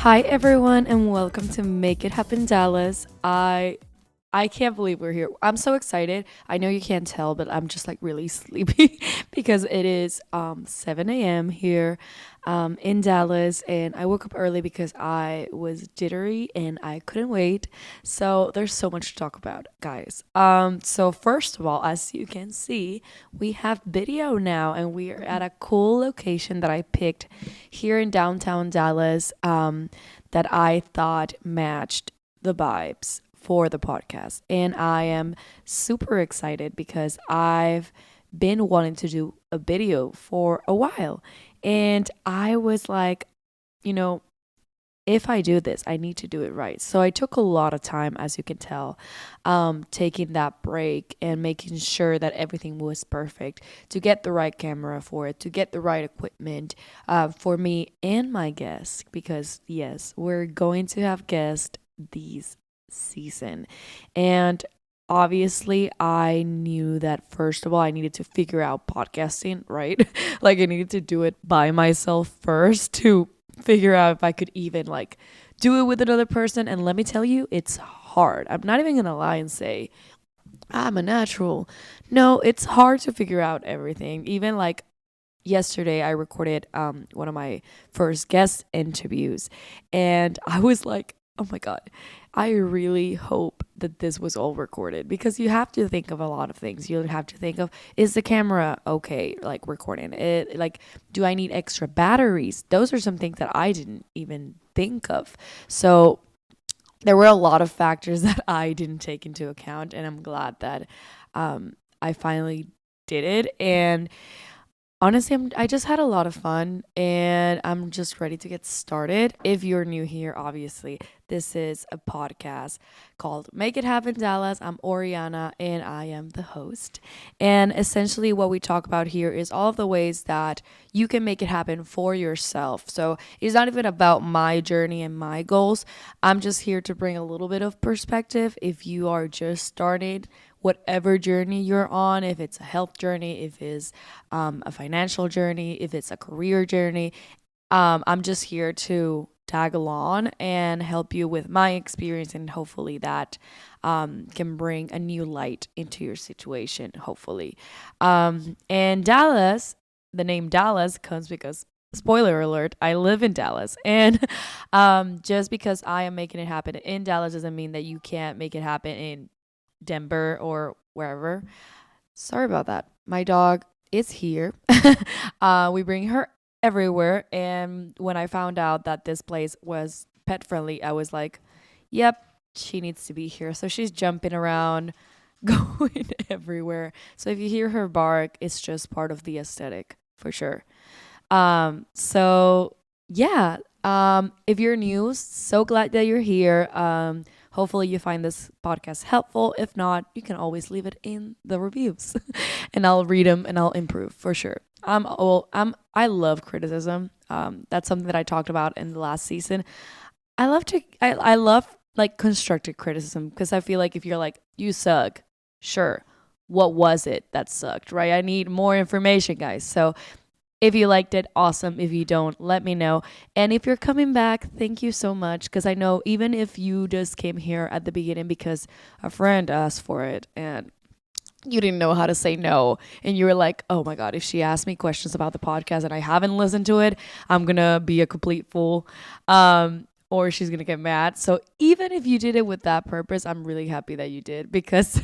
Hi everyone and welcome to Make It Happen Dallas. I can't believe we're here. I'm so excited. I know you can't tell, but I'm just like really sleepy because it is 7 a.m. here in Dallas, and I woke up early because I was jittery and I couldn't wait. So there's so much to talk about, guys. So first of all, as you can see, we have video now, and we are at a cool location that I picked here in downtown Dallas. That I thought matched the vibes for the podcast. And I am super excited because I've been wanting to do a video for a while. And I was like, you know, if I do this, I need to do it right. So I took a lot of time, as you can tell, taking that break and making sure that everything was perfect to get the right camera for it, to get the right equipment for me and my guests. Because, yes, we're going to have guests these season. And obviously, I knew that first of all, I needed to figure out podcasting, right? Like, I needed to do it by myself first to figure out if I could even like do it with another person. And let me tell you, it's hard. I'm not even gonna lie and say I'm a natural. No, it's hard to figure out everything. Even like yesterday I recorded one of my first guest interviews, and I was like, oh my god, I really hope that this was all recorded, because you have to think of a lot of things. You have to think of, is the camera okay, like recording it, like do I need extra batteries? Those are some things that I didn't even think of. So there were a lot of factors that I didn't take into account, and I'm glad that I finally did it. And honestly, I just had a lot of fun, and I'm just ready to get started. If you're new here, obviously, this is a podcast called Make It Happen Dallas. I'm Oriana and I am the host. And essentially, what we talk about here is all of the ways that you can make it happen for yourself. So it's not even about my journey and my goals. I'm just here to bring a little bit of perspective if you are just started whatever journey you're on, if it's a health journey, if it's a financial journey, if it's a career journey. I'm just here to tag along and help you with my experience, and hopefully that can bring a new light into your situation, hopefully. And Dallas, the name Dallas comes because, spoiler alert, I live in Dallas. And just because I am making it happen in Dallas doesn't mean that you can't make it happen in Denver or wherever. Sorry about that. My dog is here. We bring her everywhere. And when I found out that this place was pet friendly, I was like, yep, she needs to be here. So she's jumping around, going everywhere. So if you hear her bark, it's just part of the aesthetic for sure. So yeah. If you're new, so glad that you're here. Hopefully you find this podcast helpful. If not, you can always leave it in the reviews and I'll read them and I'll improve for sure. I love criticism. That's something that I talked about in the last season. I love like constructive criticism, because I feel like if you're like, you suck, sure. What was it that sucked, right? I need more information, guys. So if you liked it, awesome. If you don't, let me know. And if you're coming back, thank you so much. Because I know even if you just came here at the beginning because a friend asked for it and you didn't know how to say no, and you were like, oh my God, if she asked me questions about the podcast and I haven't listened to it, I'm going to be a complete fool. Or she's going to get mad. So even if you did it with that purpose, I'm really happy that you did, because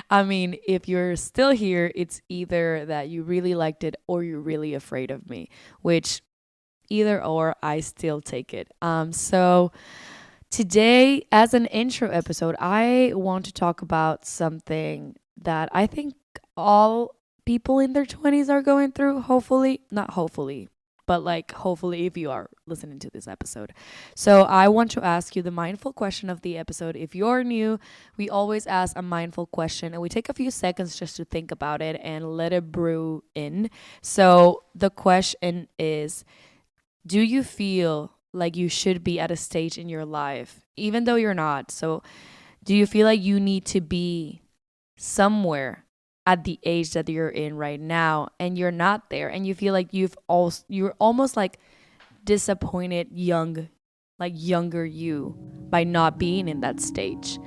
I mean, if you're still here, it's either that you really liked it or you're really afraid of me, which either or, I still take it. So today, as an intro episode, I want to talk about something that I think all people in their 20s are going through, hopefully, not hopefully, but like hopefully if you are listening to this episode. So I want to ask you the mindful question of the episode. If you're new, we always ask a mindful question and we take a few seconds just to think about it and let it brew in. So the question is, do you feel like you should be at a stage in your life, even though you're not? So do you feel like you need to be somewhere at the age that you're in right now and you're not there, and you feel like you're almost like disappointed young like younger you by not being in that stage.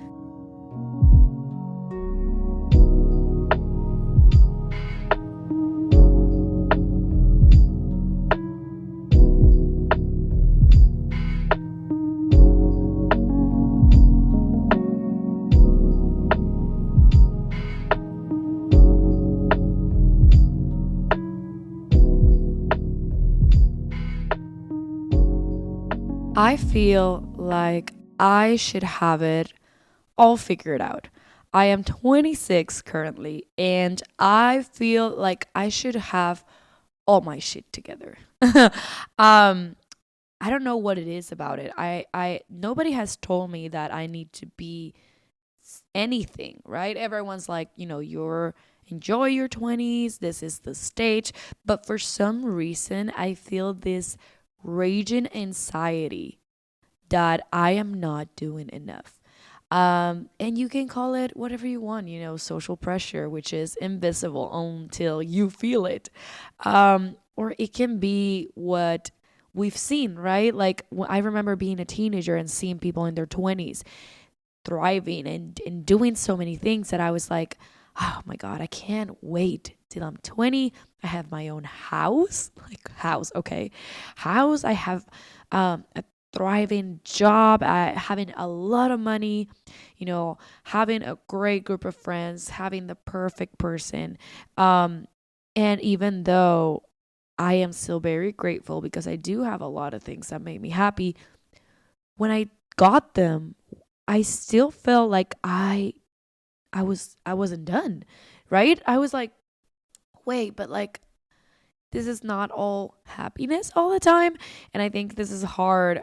I feel like I should have it all figured out. I am 26 currently, and I feel like I should have all my shit together. um, I don't know what it is about it. Nobody has told me that I need to be anything, right? Everyone's like, you're enjoy your 20s. This is the stage. But for some reason, I feel this raging anxiety that I am not doing enough. And you can call it whatever you want, social pressure, which is invisible until you feel it. Or it can be what we've seen, right? Like I remember being a teenager and seeing people in their 20s thriving and doing so many things that I was like, oh my God, I can't wait till I'm 20. I have my own house, like house, okay. House, I have a thriving job, having a lot of money, having a great group of friends, having the perfect person. And even though I am still very grateful because I do have a lot of things that make me happy, when I got them, I still felt like I wasn't done, right? I was like, wait, but like this is not all happiness all the time. And I think this is hard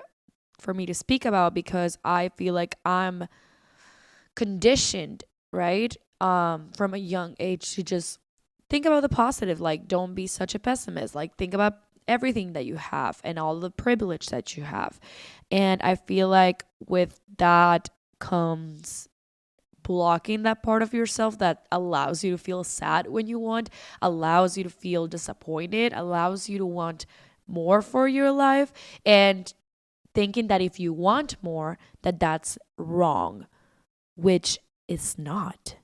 for me to speak about because I feel like I'm conditioned, right? From a young age to just think about the positive, like don't be such a pessimist. Like think about everything that you have and all the privilege that you have. And I feel like with that comes blocking that part of yourself that allows you to feel sad when you want, allows you to feel disappointed, allows you to want more for your life, and thinking that if you want more, that that's wrong, which is not.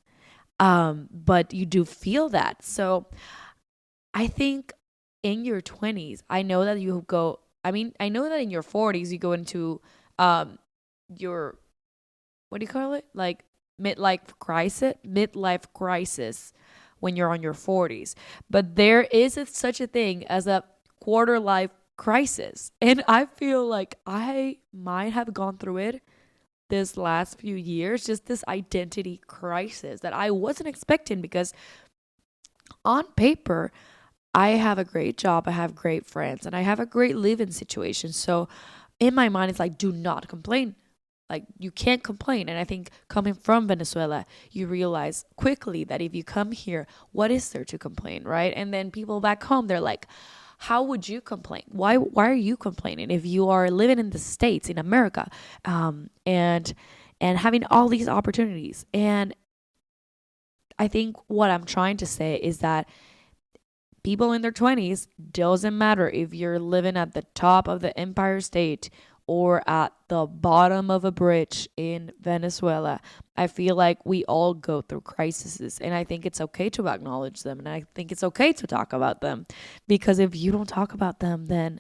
But you do feel that. So I think in your 20s, I know that you go, I mean, I know that in your 40s, you go into your, what do you call it? Like midlife crisis when you're on your 40s. But there is such a thing as a quarter life crisis. And I feel like I might have gone through it this last few years, just this identity crisis that I wasn't expecting because on paper, I have a great job, I have great friends, and I have a great living situation. So in my mind, it's like, do not complain. Like, you can't complain. And I think coming from Venezuela, you realize quickly that if you come here, what is there to complain, right? And then people back home, they're like, how would you complain? Why are you complaining if you are living in the States, in America, and having all these opportunities? And I think what I'm trying to say is that people in their 20s, doesn't matter if you're living at the top of the Empire State or at the bottom of a bridge in Venezuela. I feel like we all go through crises, and I think it's okay to acknowledge them, and I think it's okay to talk about them, because if you don't talk about them, then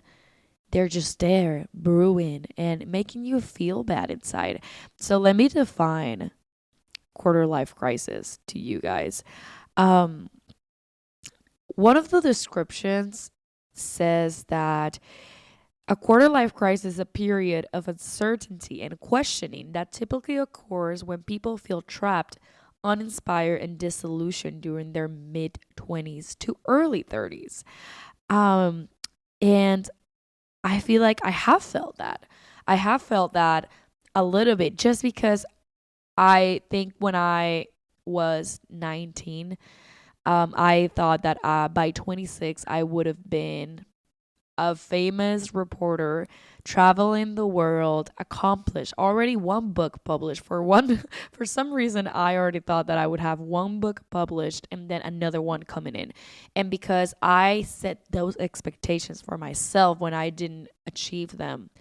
they're just there brewing and making you feel bad inside. So let me define quarter life crisis to you guys. Um, One of the descriptions says that a quarter life crisis is a period of uncertainty and questioning that typically occurs when people feel trapped, uninspired, and disillusioned during their mid 20s to early 30s. Um, and I feel like I have felt that. I have felt that a little bit just because I think when I was 19, I thought that by 26, I would have been a famous reporter, traveling the world, accomplished, already one book published. For some reason, I already thought that I would have one book published and then another one coming in. And because I set those expectations for myself when I didn't achieve them,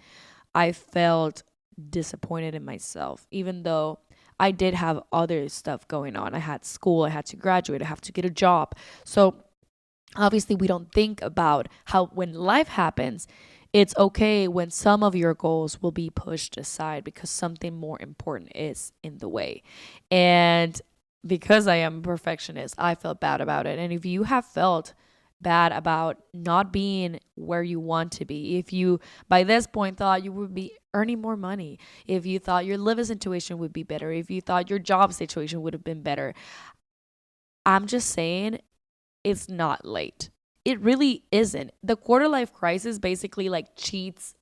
I felt disappointed in myself, even though I did have other stuff going on. I had school, I had to graduate, I have to get a job. So obviously, we don't think about how when life happens, it's okay when some of your goals will be pushed aside because something more important is in the way. And because I am a perfectionist, I felt bad about it. And if you have felt bad about not being where you want to be, if you by this point thought you would be earning more money, if you thought your living situation would be better, if you thought your job situation would have been better, I'm just saying it's not late. It really isn't. The quarter life crisis basically like cheats,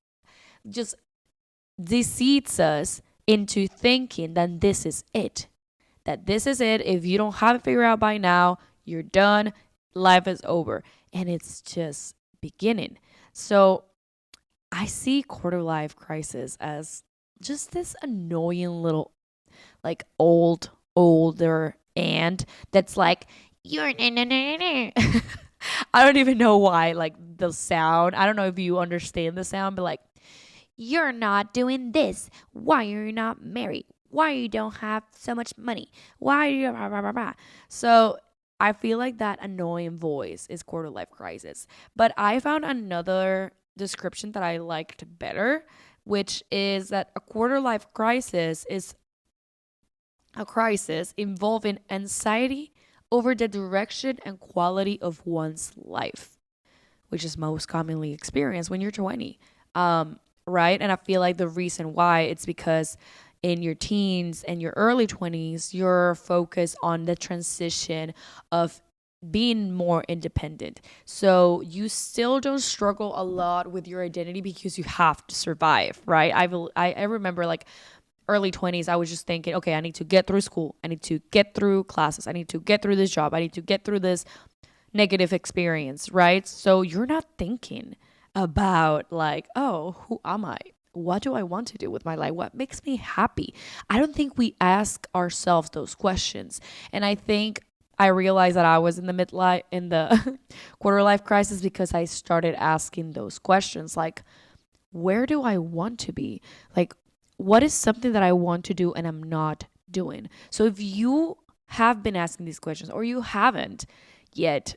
just deceits us into thinking that this is it. That this is it. If you don't have it figured out by now, you're done. Life is over. And it's just beginning. So I see quarter life crisis as just this annoying little like older aunt that's like, you're I don't even know why, like the sound. I don't know if you understand the sound, but like, you're not doing this. Why are you not married? Why you don't have so much money? Why are you blah, blah, blah, blah. So I feel like that annoying voice is quarter life crisis. But I found another description that I liked better, which is that a quarter life crisis is a crisis involving anxiety over the direction and quality of one's life, which is most commonly experienced when you're 20. Right? And I feel like the reason why it's because in your teens and your early 20s, you're focused on the transition of being more independent. So you still don't struggle a lot with your identity because you have to survive, right? I remember like early 20s, I was just thinking, okay, I need to get through school. I need to get through classes. I need to get through this job. I need to get through this negative experience, right? So you're not thinking about like, oh, who am I? What do I want to do with my life? What makes me happy? I don't think we ask ourselves those questions. And I think I realized that I was in the midlife, in the quarter life crisis because I started asking those questions like, where do I want to be? Like, what is something that I want to do and I'm not doing? So if you have been asking these questions or you haven't yet,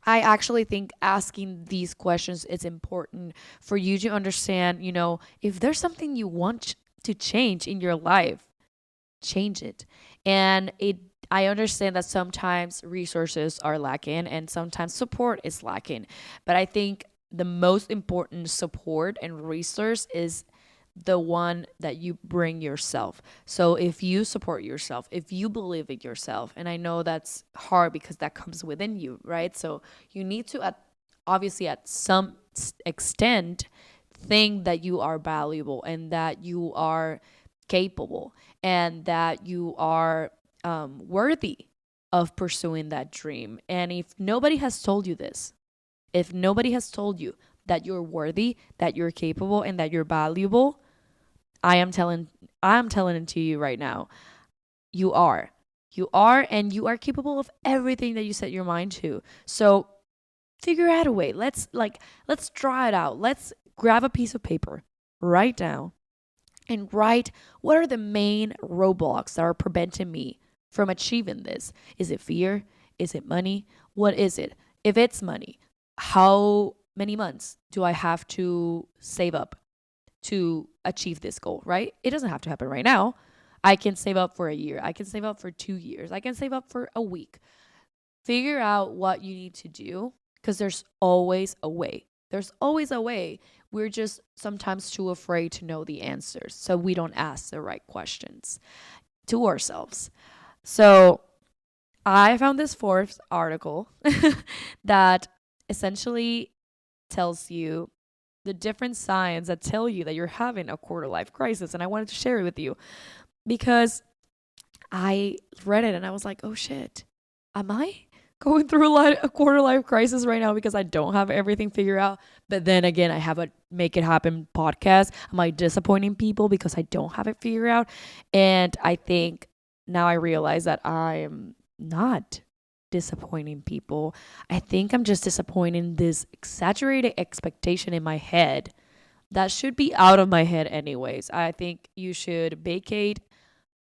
I actually think asking these questions is important for you to understand, if there's something you want to change in your life, change it. And I understand that sometimes resources are lacking and sometimes support is lacking. But I think the most important support and resource is the one that you bring yourself. So if you support yourself, if you believe in yourself, and I know that's hard because that comes within you, right? So you need to obviously at some extent think that you are valuable and that you are capable and that you are worthy of pursuing that dream. And if nobody has told you this, if nobody has told you that you're worthy, that you're capable, and that you're valuable, I'm telling it to you right now. You are. You are, and you are capable of everything that you set your mind to. So figure out a way. Let's draw it out. Let's grab a piece of paper right now and write what are the main roadblocks that are preventing me from achieving this. Is it fear? Is it money? What is it? If it's money, how many months do I have to save up to achieve this goal, right? It doesn't have to happen right now. I can save up for a year. I can save up for 2 years. I can save up for a week. Figure out what you need to do because there's always a way. There's always a way. We're just sometimes too afraid to know the answers. So we don't ask the right questions to ourselves. So I found this fourth article that essentially tells you the different signs that tell you that you're having a quarter life crisis. And I wanted to share it with you because I read it and I was like, oh shit, am I going through a quarter life crisis right now because I don't have everything figured out? But then again, I have a Make It Happen podcast. Am I disappointing people because I don't have it figured out? And I think now I realize that I am not disappointing people. I think I'm just disappointing this exaggerated expectation in my head That should be out of my head, anyways. I think you should vacate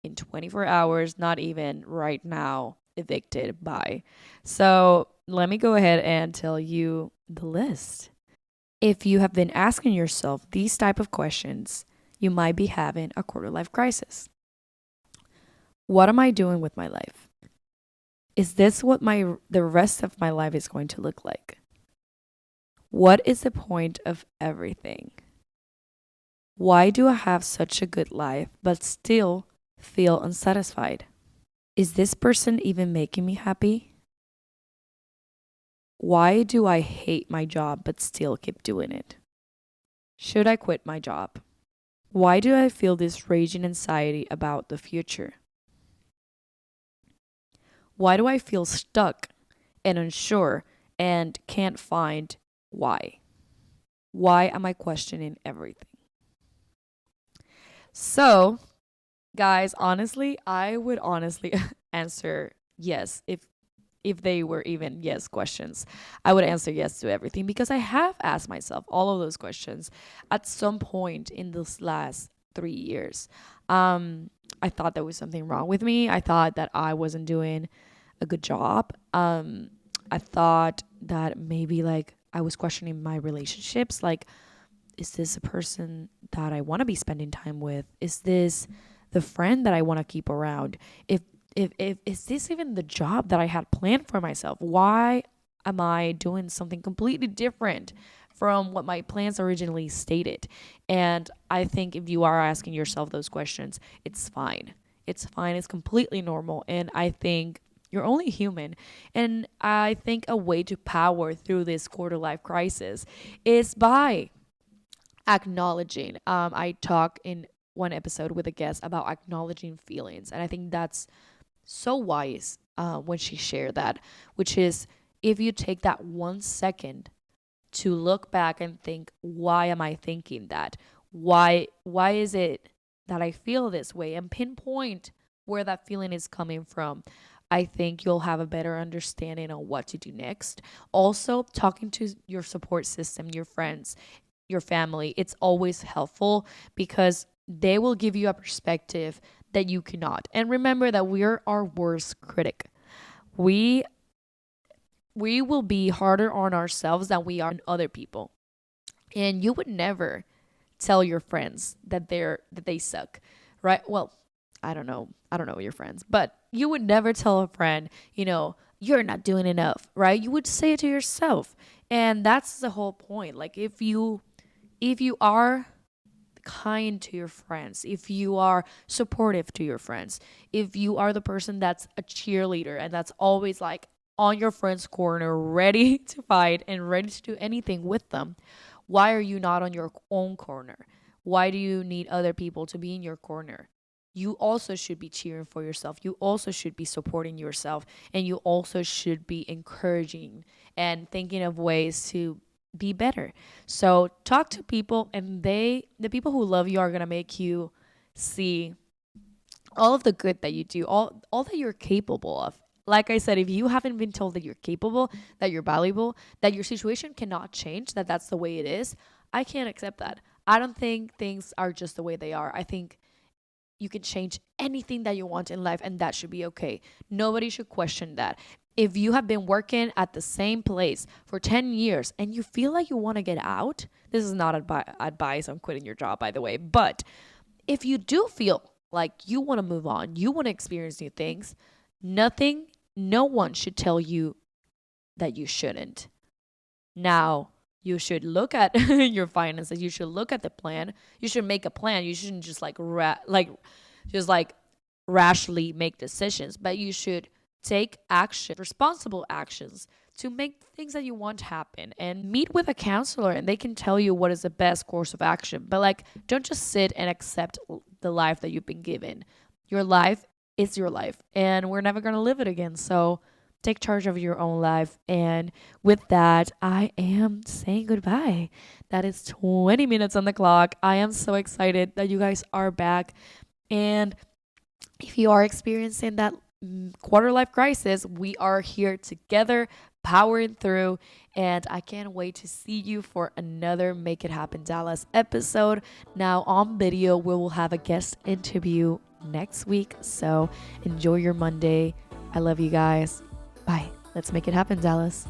in 24 hours, not even right now, evicted by. So let me go ahead and tell you the list. If you have been asking yourself these type of questions, you might be having a quarter life crisis. What am I doing with my life? Is this what my the rest of my life is going to look like? What is the point of everything? Why do I have such a good life but still feel unsatisfied? Is this person even making me happy? Why do I hate my job but still keep doing it? Should I quit my job? Why do I feel this raging anxiety about the future? Why do I feel stuck and unsure and can't find why? Why am I questioning everything? So, guys, honestly, I would honestly answer yes if they were even yes questions. I would answer yes to everything because I have asked myself all of those questions at some point in this last 3 years. I thought there was something wrong with me. I thought that I wasn't doing a good job. I thought that maybe like I was questioning my relationships. Like, is this a person that I want to be spending time with? Is this the friend that I want to keep around? If is this even the job that I had planned for myself? Why am I doing something completely different from what my plans originally stated? And I think if you are asking yourself those questions, it's fine. It's fine. It's completely normal. And I think you're only human. And I think a way to power through this quarter life crisis is by acknowledging. I talk in one episode with a guest about acknowledging feelings. And I think that's so wise when she shared that, which is if you take that 1 second to look back and think, why am I thinking that? Why is it that I feel this way? And pinpoint where that feeling is coming from. I think you'll have a better understanding on what to do next. Also, talking to your support system, your friends, your family, it's always helpful because they will give you a perspective that you cannot. And remember that we're our worst critic. We we will be harder on ourselves than we are on other people. And you would never tell your friends that they suck, right? Well, I don't know. I don't know your friends, but you would never tell a friend, you're not doing enough, right? You would say it to yourself. And that's the whole point. Like if you are kind to your friends, if you are supportive to your friends, if you are the person that's a cheerleader and that's always like on your friend's corner, ready to fight and ready to do anything with them, why are you not on your own corner? Why do you need other people to be in your corner? You also should be cheering for yourself. You also should be supporting yourself. And you also should be encouraging and thinking of ways to be better. So talk to people, and the people who love you are going to make you see all of the good that you do, all that you're capable of. Like I said, if you haven't been told that you're capable, that you're valuable, that your situation cannot change, that that's the way it is, I can't accept that. I don't think things are just the way they are. I think you can change anything that you want in life, and that should be okay. Nobody should question that. If you have been working at the same place for 10 years and you feel like you want to get out, this is not advice on quitting your job, by the way, but if you do feel like you want to move on, you want to experience new things, no one should tell you that you shouldn't. Now, you should look at your finances. You should look at the plan. You should make a plan. You shouldn't just like rashly make decisions, but you should take action, responsible actions to make things that you want happen, and meet with a counselor and they can tell you what is the best course of action. But like, don't just sit and accept the life that you've been given. Your life is your life and we're never going to live it again. So take charge of your own life. And with that, I am saying goodbye. That is 20 minutes on the clock. I am so excited that you guys are back. And if you are experiencing that quarter life crisis, we are here together. powering through, and I can't wait to see you for another Make It Happen Dallas episode. Now on video, we will have a guest interview next week, so enjoy your Monday. I love you guys. Bye. Let's make it happen, Dallas.